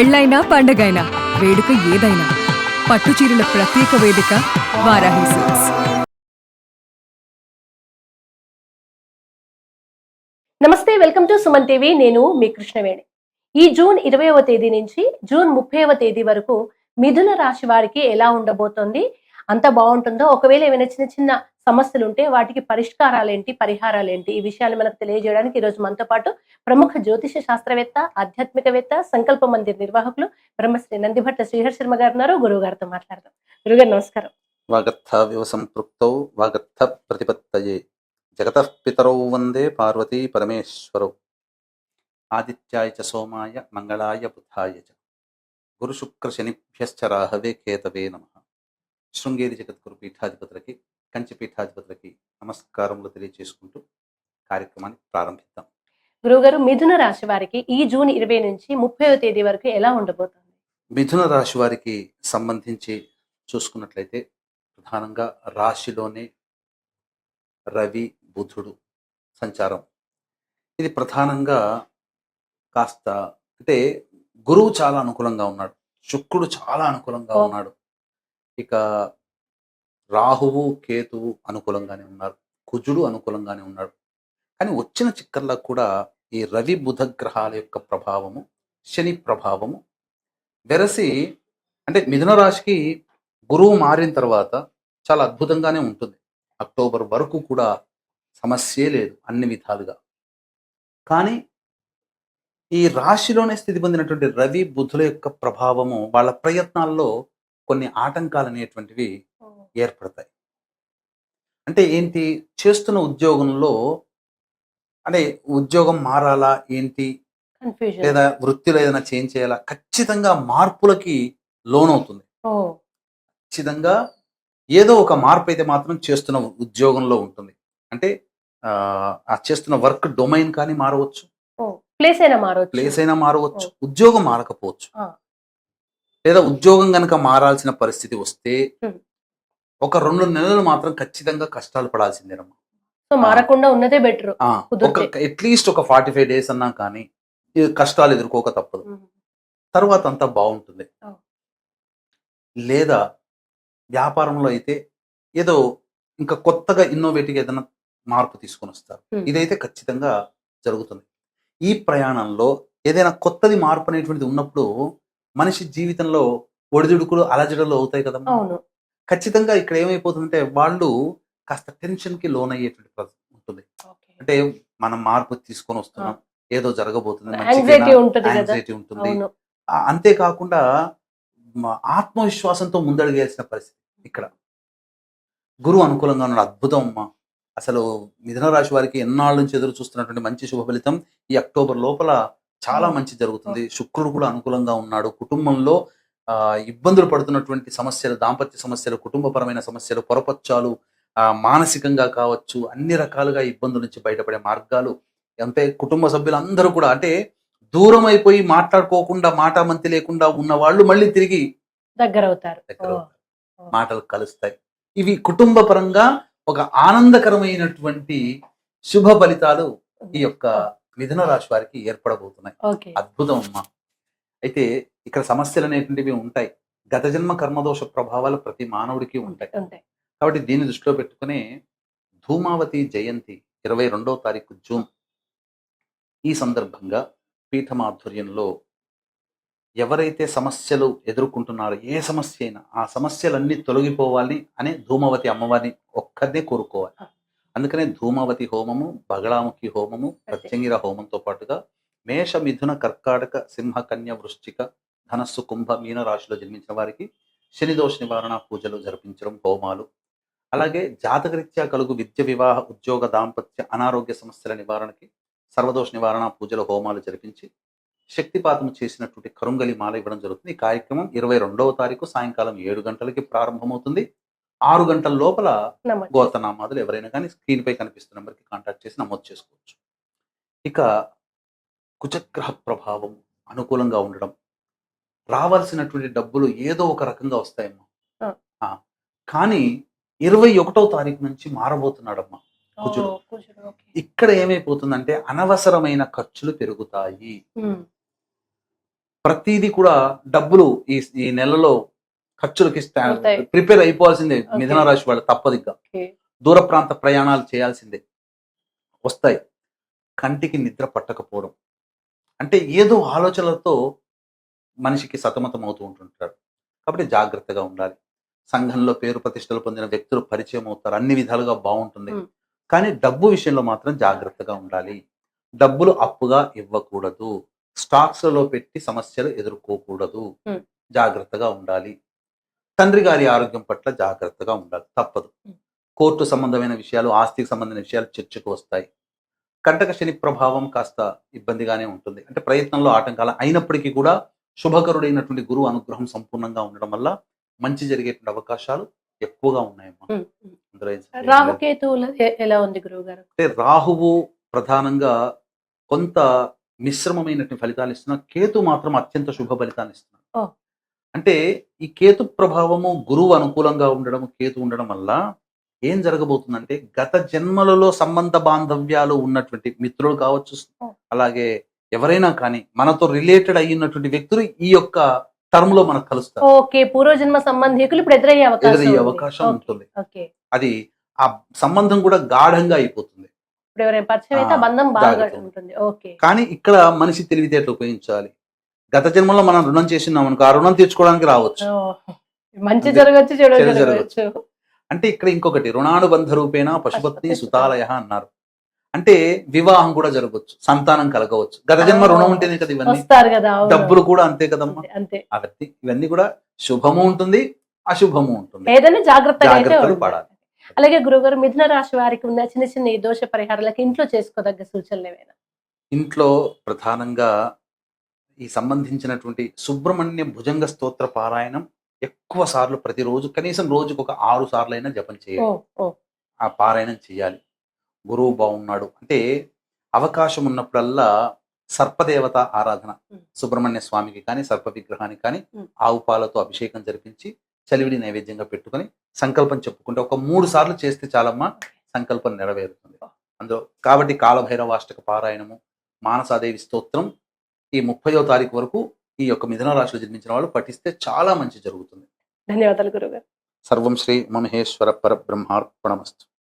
పెళ్ళైనా పండగైనా వేడుక ఏదైనా పట్టుచీరల ప్రత్యేక వేదిక వారాహి సిల్క్స్. నమస్తే, వెల్కమ్ టు సుమన్ టీవీ. నేను మీ కృష్ణవేణి. ఈ జూన్ 20వ తేదీ నుంచి జూన్ 30వ తేదీ వరకు మిథున రాశి వారికి ఎలా ఉండబోతోంది, అంత బాగుంటుందో, ఒకవేళ ఏమైనా చిన్న చిన్న సమస్యలు ఉంటే వాటికి పరిష్కారాలేంటి, పరిహారాలేంటి, ఈ విషయాన్ని మనకు తెలియజేయడానికి ఈరోజు మనతో పాటు ప్రముఖ జ్యోతిష శాస్త్రవేత్త, ఆధ్యాత్మికవేత్త, సంకల్ప మందిర్ నిర్వాహకులు బ్రహ్మశ్రీ నందిభట్ట శ్రీహర్ శర్మ గారు ఉన్నారు. గురువు గారితో మాట్లాడదాం. గురుగారు నమస్కారం. వాగర్థావివ సంపృక్తౌ వాగర్థ ప్రతిపత్తయే జగతః పితరౌ వందే పార్వతీ పరమేశ్వరౌ ఆదిత్యాయ చ సోమాయ మంగళాయ బుధాయ చ గురు శుక్ర శనిభ్యశ్చ రాహవే కేతవే నమః. శృంగేరి జగద్గురు పీఠాధిపతులకి, కంచి పీఠాధిపతులకి నమస్కారములు తెలియజేసుకుంటూ కార్యక్రమాన్ని ప్రారంభిద్దాం. గురువుగారు, మిథున రాశి వారికి ఈ జూన్ 20 నుంచి 30వ తేదీ వరకు ఎలా ఉండబోతోంది? మిథున రాశి వారికి సంబంధించి చూసుకున్నట్లయితే ప్రధానంగా రాశిలోనే రవి బుధుడు సంచారం. ఇది ప్రధానంగా కాస్త అంటే గురువు చాలా అనుకూలంగా ఉన్నాడు, శుక్రుడు చాలా అనుకూలంగా ఉన్నాడు, ఇక రాహువు కేతువు అనుకూలంగానే ఉన్నారు, కుజుడు అనుకూలంగానే ఉన్నాడు. కానీ వచ్చిన చిక్కర్లా కూడా ఈ రవి బుధ గ్రహాల యొక్క ప్రభావము, శని ప్రభావము వెరసి అంటే మిథున రాశికి గురువు మారిన తర్వాత చాలా అద్భుతంగానే ఉంటుంది. అక్టోబర్ వరకు కూడా సమస్యే లేదు అన్ని విధాలుగా. కానీ ఈ రాశిలోనే స్థితి పొందినటువంటి రవి బుధుల యొక్క ప్రభావము వాళ్ళ ప్రయత్నాల్లో కొన్ని ఆటంకాలు అనేటువంటివి ఏర్పడతాయి. అంటే ఏంటి, చేస్తున్న ఉద్యోగంలో అంటే ఉద్యోగం మారాలా ఏంటి, లేదా వృత్తిలో ఏదైనా చేంజ్ చేయాలా, ఖచ్చితంగా మార్పులకి లోనవుతుంది. ఖచ్చితంగా ఏదో ఒక మార్పు అయితే మాత్రం చేస్తున్న ఉద్యోగంలో ఉంటుంది. అంటే ఆ చేస్తున్న వర్క్ డొమైన్ కానీ మారవచ్చు, ప్లేస్ అయినా మారవచ్చు, ఉద్యోగం మారకపోవచ్చు, లేదా ఉద్యోగం కనుక మారాల్సిన పరిస్థితి వస్తే ఒక 2 నెలలు మాత్రం ఖచ్చితంగా కష్టాలు పడాల్సిందేనమ్మా. మారకుండా ఉన్నదే బెటర్. అట్లీస్ట్ ఒక 45 డేస్ అన్నా కానీ కష్టాలు ఎదుర్కోక తప్పదు. తర్వాత అంతా బాగుంటుంది. లేదా వ్యాపారంలో అయితే ఏదో ఇంకా కొత్తగా ఇన్నోవేటివ్ ఏదైనా మార్పు తీసుకొని వస్తారు. ఇదైతే ఖచ్చితంగా జరుగుతుంది. ఈ ప్రయాణంలో ఏదైనా కొత్తది మార్పు అనేటువంటిది ఉన్నప్పుడు మనిషి జీవితంలో ఒడిదుడుకులు అలజడులు అవుతాయి కదమ్మా. ఖచ్చితంగా ఇక్కడ ఏమైపోతుందంటే వాళ్ళు కాస్త టెన్షన్ కి లోన్ అయ్యేటువంటి ఉంటుంది. అంటే మనం మార్పు తీసుకొని వస్తున్నాం, ఏదో జరగబోతుంది, యాంగ్జైటీ ఉంటుంది. అంతేకాకుండా ఆత్మవిశ్వాసంతో ముందడుగేయాల్సిన పరిస్థితి. ఇక్కడ గురువు అనుకూలంగా ఉన్నాడు, అద్భుతం అమ్మా. అసలు మిథున రాశి వారికి ఎన్నాళ్ళ నుంచి ఎదురు చూస్తున్నటువంటి మంచి శుభ ఫలితం ఈ అక్టోబర్ లోపల చాలా మంచి జరుగుతుంది. శుక్రుడు కూడా అనుకూలంగా ఉన్నాడు. కుటుంబంలో ఇబ్బందులు పడుతున్నటువంటి సమస్యలు, దాంపత్య సమస్యలు, కుటుంబపరమైన సమస్యలు, పొరపచ్చాలు, మానసికంగా కావచ్చు, అన్ని రకాలుగా ఇబ్బందుల నుంచి బయటపడే మార్గాలు, అంటే కుటుంబ సభ్యులందరూ కూడా అంటే దూరం అయిపోయి మాట్లాడుకోకుండా, మాటామంతి లేకుండా ఉన్న వాళ్ళు మళ్ళీ తిరిగి దగ్గర అవుతారు, మాటలు కలుస్తాయి. ఇవి కుటుంబ పరంగా ఒక ఆనందకరమైనటువంటి శుభ ఫలితాలు ఈ యొక్క మిథున రాశి వారికి ఏర్పడబోతున్నాయి. అద్భుతం అమ్మా. అయితే ఇక్కడ సమస్యలు అనేటువంటివి ఉంటాయి. గత జన్మ కర్మదోష ప్రభావాలు ప్రతి మానవుడికి ఉంటాయి. కాబట్టి దీన్ని దృష్టిలో పెట్టుకుని ధూమావతి జయంతి 22వ తారీఖు జూన్, ఈ సందర్భంగా పీఠమాధుర్యంలో ఎవరైతే సమస్యలు ఎదుర్కొంటున్నారో, ఏ సమస్య అయినా ఆ సమస్యలన్నీ తొలగిపోవాలి అని ధూమావతి అమ్మవారిని ఒక్కరినే కోరుకోవాలి. అందుకనే ధూమావతి హోమము, బగళాముఖి హోమము, ప్రత్యంగిర హోమంతో పాటుగా మేష మిథున కర్కాటక సింహ కన్య వృశ్చిక ధనస్సు కుంభ మీన రాశిలో జన్మించిన వారికి శనిదోష నివారణ పూజలు జరిపించడం, హోమాలు, అలాగే జాతకరీత్యా కలుగు విద్య, వివాహ, ఉద్యోగ, దాంపత్య, అనారోగ్య సమస్యల నివారణకి సర్వదోష నివారణ పూజలు, హోమాలు జరిపించి శక్తిపాతం చేసినటువంటి కరుంగలి మాల ఇవ్వడం జరుగుతుంది. ఈ కార్యక్రమం 22వ తారీఖు సాయంకాలం 7 గంటలకి ప్రారంభమవుతుంది. 6 గంటల లోపల గోత్రనామాదులు ఎవరైనా కానీ స్క్రీన్ పై కనిపిస్తున్న నెంబర్కి కాంటాక్ట్ చేసి నమోదు చేసుకోవచ్చు. ఇక కుజగ్రహ ప్రభావం అనుకూలంగా ఉండడం, రావాల్సినటువంటి డబ్బులు ఏదో ఒక రకంగా వస్తాయమ్మా. కానీ 21వ తారీఖు నుంచి మారబోతున్నాడమ్మా కుజుడు. ఇక్కడ ఏమైపోతుందంటే అనవసరమైన ఖర్చులు పెరుగుతాయి. ప్రతిదీ కూడా డబ్బులు ఈ ఈ నెలలో ఖర్చులకి అవుతాయి. ప్రిపేర్ అయిపోవాల్సిందే. Okay. మిథున రాశి వాళ్ళు తప్పదు ఇక. Okay. దూర ప్రాంత ప్రయాణాలు చేయాల్సిందే, వస్తాయి. కంటికి నిద్ర పట్టకపోవడం అంటే ఏదో ఆలోచనలతో మనిషికి సతమతం అవుతూ ఉంటుంటారు. కాబట్టి జాగ్రత్తగా ఉండాలి. సంఘంలో పేరు ప్రతిష్టలు పొందిన వ్యక్తులు పరిచయం అవుతారు, అన్ని విధాలుగా బాగుంటుంది. Hmm. కానీ డబ్బు విషయంలో మాత్రం జాగ్రత్తగా ఉండాలి. డబ్బులు అప్పుగా ఇవ్వకూడదు. స్టాక్స్లలో పెట్టి సమస్యలు ఎదుర్కోకూడదు. Hmm. జాగ్రత్తగా ఉండాలి. తండ్రి గారి ఆరోగ్యం పట్ల జాగ్రత్తగా ఉండాలి, తప్పదు. Hmm. కోర్టు సంబంధమైన విషయాలు, ఆస్తికి సంబంధించిన విషయాలు చర్చకు వస్తాయి. కంటక శని ప్రభావం కాస్త ఇబ్బందిగానే ఉంటుంది. అంటే ప్రయత్నంలో ఆటంకాలు అయినప్పటికీ కూడా శుభకరుడైనటువంటి గురువు అనుగ్రహం సంపూర్ణంగా ఉండడం వల్ల మంచి జరిగేటువంటి అవకాశాలు ఎక్కువగా ఉన్నాయమ్మా. Hmm. Hmm. అందులో ఏం సందేహం లేదు. రాహుకేతువుల ఎలా ఉంది గురువు గారు? అంటే రాహువు ప్రధానంగా కొంత మిశ్రమమైనటువంటి ఫలితాలు ఇస్తున్నా, కేతు మాత్రం అత్యంత శుభ ఫలితాన్ని ఇస్తున్నాడు. Oh. అంటే ఈ కేతు ప్రభావము గురువు అనుకూలంగా ఉండడం, కేతు ఉండడం వల్ల ఏం జరగబోతుందంటే గత జన్మలలో సంబంధ బాంధవ్యాలు ఉన్నటువంటి మిత్రులు కావచ్చు, అలాగే ఎవరైనా కానీ మనతో రిలేటెడ్ అయినటువంటి వ్యక్తులు ఈ యొక్క టర్మ్ లో మనకు కలుస్తారు. ఓకే, పూర్వజన్మ సంబంధికులు ఇప్పుడు ఎదురయ్యే ఎదురయ్యే అవకాశం అవకాశం ఉంటుంది. ఓకే, అది ఆ సంబంధం కూడా గాఢంగా అయిపోతుంది. ఇప్పుడు ఎవరైనా పరిచయం అయితే ఆ బంధం బాగా జాగ్రత్త. ఉంటుంది. ఓకే, కానీ ఇక్కడ మనిషి తెలివితేటలు ఉపయోగించాలి. గత జన్మలో మనం రుణం చేసినాం అనుకో, ఆ రుణం తీర్చుకోవడానికి రావచ్చు. మంచి అంతే. జరగచ్చు, చెడు చెడు జరగచ్చు. అంటే ఇక్కడ ఇంకొకటి రుణానుబంధ రూపేణ పశుపత్ని సుతాలయ అన్నారు. అంటే వివాహం కూడా జరగవచ్చు, సంతానం కలగవచ్చు. గత జన్మ రుణం ఉంటేనే కదా ఇవన్నీ. వస్తారు కదా, అవును. డబ్బులు కూడా అంతే కదమ్మా. అంతే, అంతే. అవన్నీ ఇవన్నీ కూడా శుభము ఉంటుంది, అశుభము ఉంటుంది. ఏదైనా జాగ్రత్తగా అయితే జాగ్రత్తలు ఉండాలి. పడాలి. అలాగే గురుగారు, మిథున రాశి వారికి ఉన్న చిన్న చిన్న ఈ దోష పరిహారాలకు ఇంట్లో చేసుకోదగ్గ సూచనలు ఏమైనా? ఇంట్లో ప్రధానంగా ఈ సంబంధించినటువంటి సుబ్రహ్మణ్య భుజంగ స్తోత్ర పారాయణం ఎక్కువ సార్లు ప్రతిరోజు కనీసం రోజుకు ఒక 6 సార్లు అయినా జపం చేయాలి. ఓ, ఆ పారాయణం చేయాలి. గురువు బాగున్నాడు అంటే అవకాశం ఉన్నప్పుడల్లా సర్పదేవత ఆరాధన, సుబ్రహ్మణ్య స్వామికి కానీ సర్ప విగ్రహానికి కానీ ఆవు పాలతో అభిషేకం జరిపించి చలివిడి నైవేద్యంగా పెట్టుకొని సంకల్పం చెప్పుకుంటే ఒక 3 సార్లు చేస్తే చాలమ్మా, సంకల్పం నెరవేరుతుంది. అందులో కాబట్టి కాలభైరవాష్టక పారాయణము, మానసాదేవి స్తోత్రం ఈ 30వ తారీఖు వరకు ఈ యొక్క మిథున రాశిలో జన్మించిన వాళ్ళు పఠిస్తే చాలా మంచి జరుగుతుంది. ధన్యవాదాలు గురుగారు. సర్వం శ్రీ మహేశ్వర పరబ్రహ్మార్పణమస్తు.